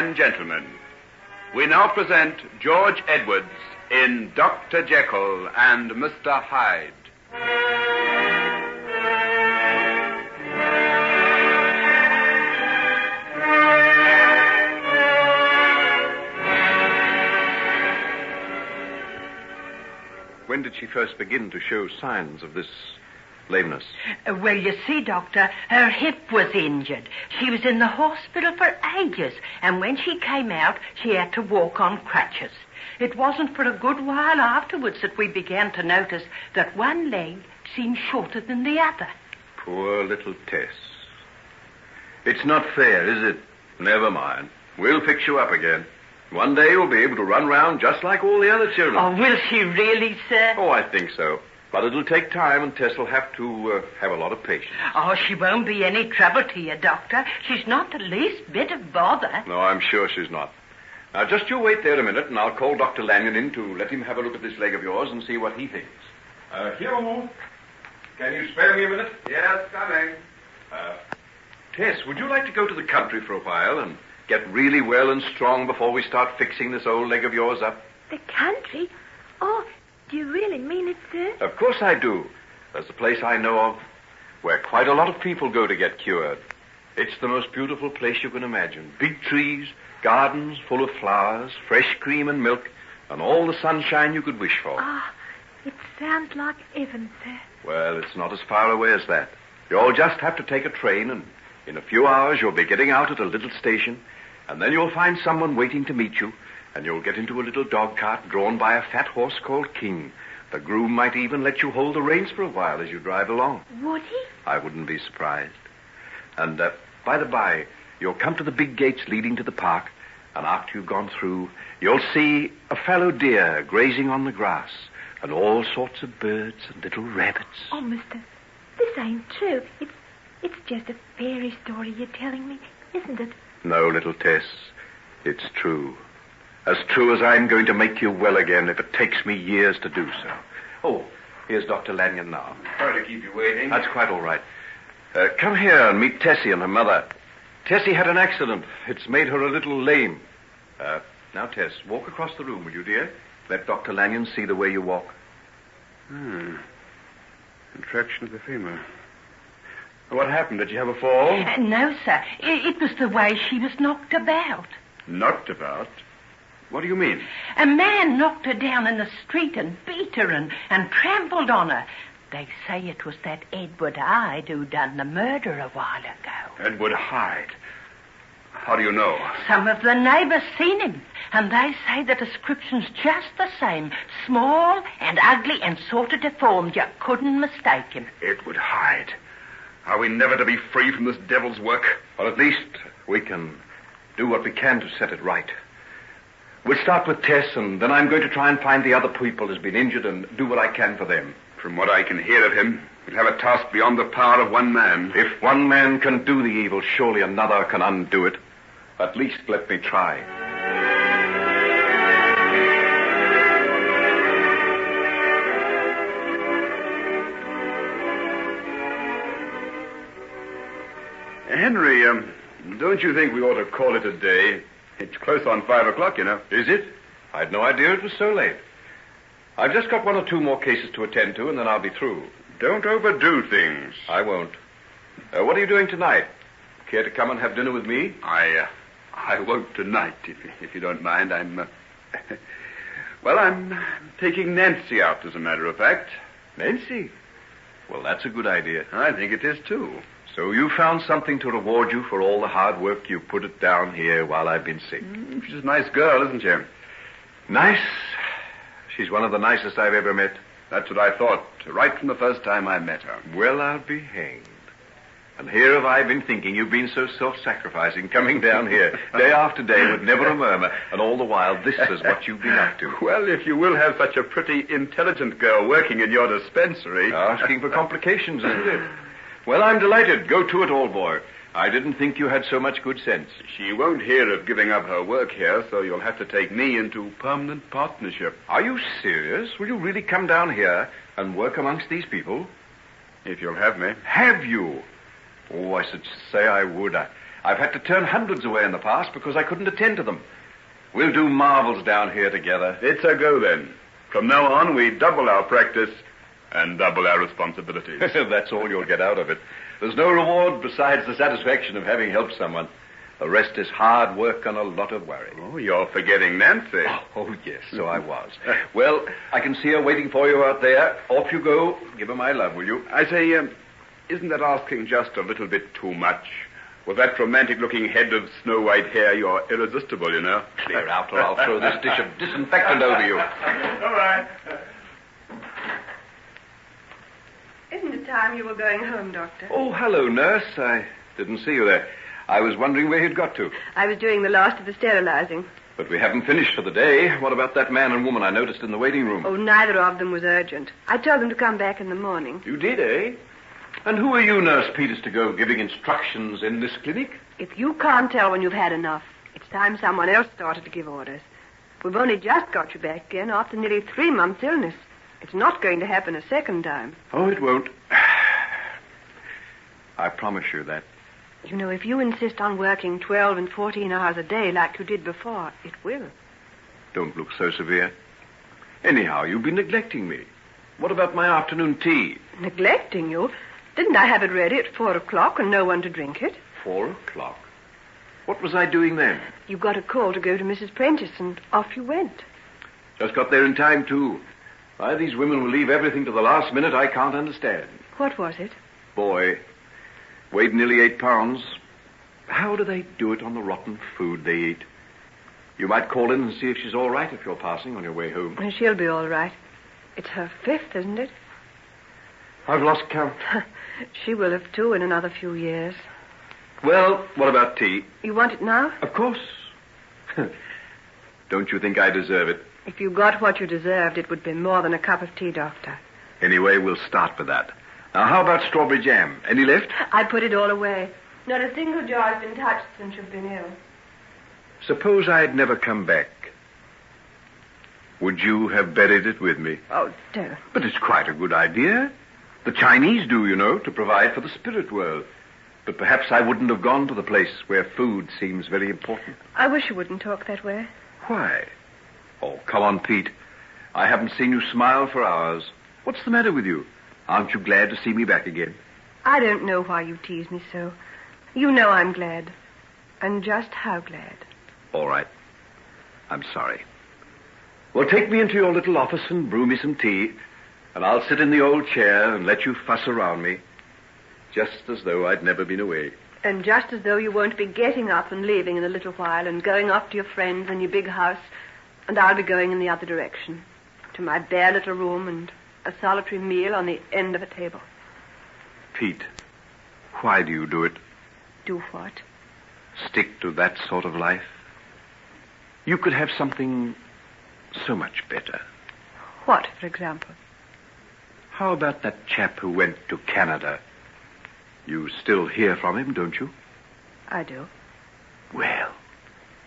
and gentlemen, we now present George Edwards in Dr. Jekyll and Mr. Hyde. When did she first begin to show signs of this lameness? Well, you see, Doctor, her hip was injured. She was in the hospital for ages, and when she came out, she had to walk on crutches. It wasn't for a good while afterwards that we began to notice that one leg seemed shorter than the other. Poor little Tess. It's not fair, is it? Never mind. We'll fix you up again. One day you'll be able to run round just like all the other children. Oh, will she really, sir? Oh, I think so. But it'll take time, and Tess will have to have a lot of patience. Oh, she won't be any trouble to you, Doctor. She's not the least bit of bother. No, I'm sure she's not. Now, just you wait there a minute, and I'll call Dr. Lanyon in to let him have a look at this leg of yours and see what he thinks. Hugh, can you spare me a minute? Yes, coming. Tess, would you like to go to the country for a while and get really well and strong before we start fixing this old leg of yours up? The country? Oh, do you really mean it, sir? Of course I do. There's a place I know of where quite a lot of people go to get cured. It's the most beautiful place you can imagine. Big trees, gardens full of flowers, fresh cream and milk, and all the sunshine you could wish for. Ah, it sounds like heaven, sir. Well, it's not as far away as that. You'll just have to take a train, and in a few hours you'll be getting out at a little station, and then you'll find someone waiting to meet you, and you'll get into a little dog cart drawn by a fat horse called King. The groom might even let you hold the reins for a while as you drive along. Would he? I wouldn't be surprised. And, by the by, you'll come to the big gates leading to the park, and after you've gone through, you'll see a fallow deer grazing on the grass, and all sorts of birds and little rabbits. Oh, mister, this ain't true. It's just a fairy story you're telling me, isn't it? No, little Tess, it's true. As true as I'm going to make you well again if it takes me years to do so. Oh, here's Dr. Lanyon now. Sorry to keep you waiting. That's quite all right. Come here and meet Tessie and her mother. Tessie had an accident. It's made her a little lame. Now, Tess, walk across the room, will you, dear? Let Dr. Lanyon see the way you walk. Contraction of the femur. What happened? Did you have a fall? No, sir. It was the way she was knocked about. Knocked about? What do you mean? A man knocked her down in the street and beat her and trampled on her. They say it was that Edward Hyde who done the murder a while ago. Edward Hyde? How do you know? Some of the neighbors seen him, and they say the description's just the same. Small and ugly and sort of deformed. You couldn't mistake him. Edward Hyde. Are we never to be free from this devil's work? Well, at least we can do what we can to set it right. We'll start with Tess, and then I'm going to try and find the other people who's been injured and do what I can for them. From what I can hear of him, he'll have a task beyond the power of one man. If one man can do the evil, surely another can undo it. At least let me try. Henry, don't you think we ought to call it a day? It's close on 5 o'clock, you know. Is it? I'd no idea it was so late. I've just got 1 or 2 more cases to attend to, and then I'll be through. Don't overdo things. I won't. What are you doing tonight? Care to come and have dinner with me? I won't tonight, if you don't mind. Well, I'm taking Nancy out, as a matter of fact. Nancy? Well, that's a good idea. I think it is, too. So you found something to reward you for all the hard work you put it down here while I've been sick. She's a nice girl, isn't she? Nice? She's one of the nicest I've ever met. That's what I thought, right from the first time I met her. Well, I'll be hanged. And here have I been thinking you've been so self-sacrificing, coming down here day after day with never a murmur, and all the while this is what you've been up to. Well, if you will have such a pretty, intelligent girl working in your dispensary... Asking for complications, isn't it? Well, I'm delighted. Go to it, old boy. I didn't think you had so much good sense. She won't hear of giving up her work here, so you'll have to take me into permanent partnership. Are you serious? Will you really come down here and work amongst these people? If you'll have me. Have you? Oh, I should say I would. I've had to turn hundreds away in the past because I couldn't attend to them. We'll do marvels down here together. It's a go, then. From now on, we double our practice and double our responsibilities. That's all you'll get out of it. There's no reward besides the satisfaction of having helped someone. The rest is hard work and a lot of worry. Oh, you're forgetting Nancy. Oh, yes, so I was. Well, I can see her waiting for you out there. Off you go. Give her my love, will you? I say, isn't that asking just a little bit too much? With that romantic-looking head of snow-white hair, you're irresistible, you know. Clear out or I'll throw this dish of disinfectant over you. All right. Isn't it time you were going home, Doctor? Oh, hello, nurse. I didn't see you there. I was wondering where you'd got to. I was doing the last of the sterilizing. But we haven't finished for the day. What about that man and woman I noticed in the waiting room? Oh, neither of them was urgent. I told them to come back in the morning. You did, eh? And who are you, Nurse Peters, to go giving instructions in this clinic? If you can't tell when you've had enough, it's time someone else started to give orders. We've only just got you back again after nearly 3 months' illness. It's not going to happen a second time. Oh, it won't. I promise you that. You know, if you insist on working 12 and 14 hours a day like you did before, it will. Don't look so severe. Anyhow, you've been neglecting me. What about my afternoon tea? Neglecting you? Didn't I have it ready at 4 o'clock and no one to drink it? 4 o'clock? What was I doing then? You got a call to go to Mrs. Prentice, and off you went. Just got there in time, too. Why these women will leave everything to the last minute, I can't understand. What was it? Boy, weighed nearly 8 pounds. How do they do it on the rotten food they eat? You might call in and see if she's all right if you're passing on your way home. She'll be all right. It's her 5th, isn't it? I've lost count. She will have, too, in another few years. Well, what about tea? You want it now? Of course. Don't you think I deserve it? If you got what you deserved, it would be more than a cup of tea, Doctor. Anyway, we'll start with that. Now, how about strawberry jam? Any left? I put it all away. Not a single jar has been touched since you've been ill. Suppose I had never come back. Would you have buried it with me? Oh, don't. But it's quite a good idea. The Chinese do, you know, to provide for the spirit world. But perhaps I wouldn't have gone to the place where food seems very important. I wish you wouldn't talk that way. Why? Oh, come on, Pete. I haven't seen you smile for hours. What's the matter with you? Aren't you glad to see me back again? I don't know why you tease me so. You know I'm glad. And just how glad. All right. I'm sorry. Well, take me into your little office and brew me some tea, and I'll sit in the old chair and let you fuss around me, just as though I'd never been away. And just as though you won't be getting up and leaving in a little while and going off to your friends and your big house, and I'll be going in the other direction, to my bare little room and a solitary meal on the end of a table. Pete, why do you do it? Do what? Stick to that sort of life? You could have something so much better. What, for example? How about that chap who went to Canada? You still hear from him, don't you? I do. Well.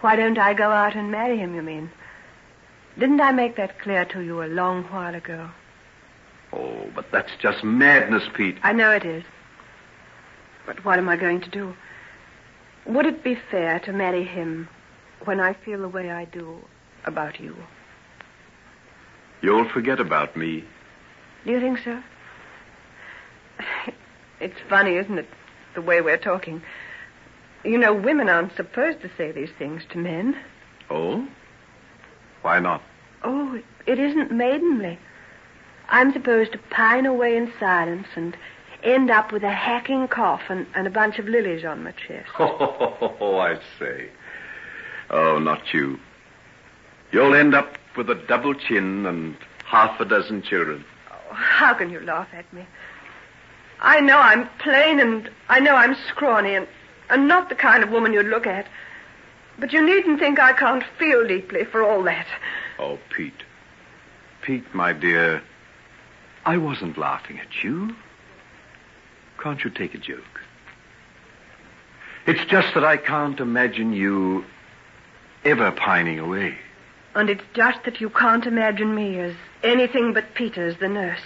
Why don't I go out and marry him, you mean? Didn't I make that clear to you a long while ago? Oh, but that's just madness, Pete. I know it is. But what am I going to do? Would it be fair to marry him when I feel the way I do about you? You'll forget about me. Do you think so? It's funny, isn't it, the way we're talking? You know, women aren't supposed to say these things to men. Oh? Why not? Oh, it isn't maidenly. I'm supposed to pine away in silence and end up with a hacking cough and a bunch of lilies on my chest. Oh, I say. Oh, not you. You'll end up with a double chin and half a dozen children. Oh, how can you laugh at me? I know I'm plain and I know I'm scrawny and not the kind of woman you'd look at. But you needn't think I can't feel deeply for all that. Oh, Pete. Pete, my dear, I wasn't laughing at you. Can't you take a joke? It's just that I can't imagine you ever pining away. And it's just that you can't imagine me as anything but Peters, the nurse.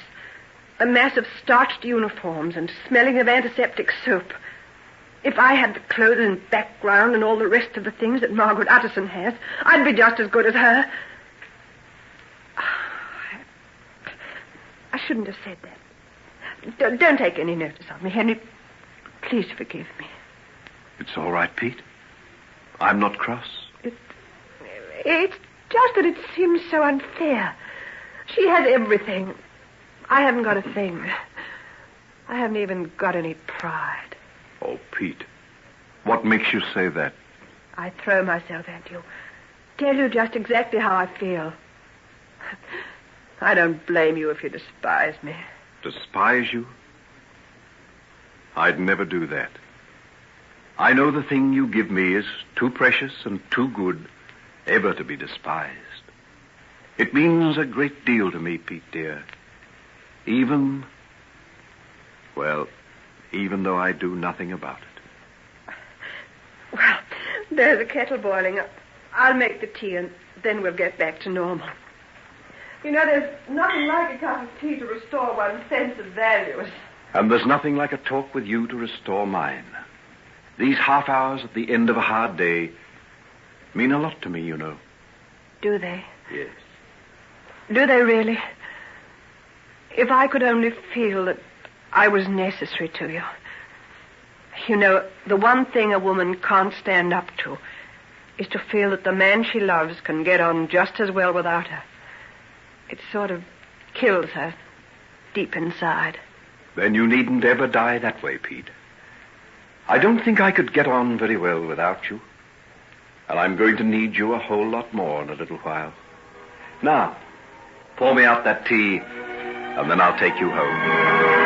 A mess of starched uniforms and smelling of antiseptic soap. If I had the clothing and background and all the rest of the things that Margaret Utterson has, I'd be just as good as her. I shouldn't have said that. Don't take any notice of me, Henry. Please forgive me. It's all right, Pete. I'm not cross. It's just that it seems so unfair. She has everything. I haven't got a thing. I haven't even got any pride. Oh, Pete. What makes you say that? I throw myself at you. Tell you just exactly how I feel. I don't blame you if you despise me. Despise you? I'd never do that. I know the thing you give me is too precious and too good ever to be despised. It means a great deal to me, Pete, dear. Even though I do nothing about it. Well, there's a kettle boiling up. I'll make the tea and then we'll get back to normal. You know, there's nothing like a cup of tea to restore one's sense of values. And there's nothing like a talk with you to restore mine. These half hours at the end of a hard day mean a lot to me, you know. Do they? Yes. Do they really? If I could only feel that I was necessary to you. You know, the one thing a woman can't stand up to is to feel that the man she loves can get on just as well without her. It sort of kills her deep inside. Then you needn't ever die that way, Pete. I don't think I could get on very well without you. And I'm going to need you a whole lot more in a little while. Now, pour me out that tea, and then I'll take you home.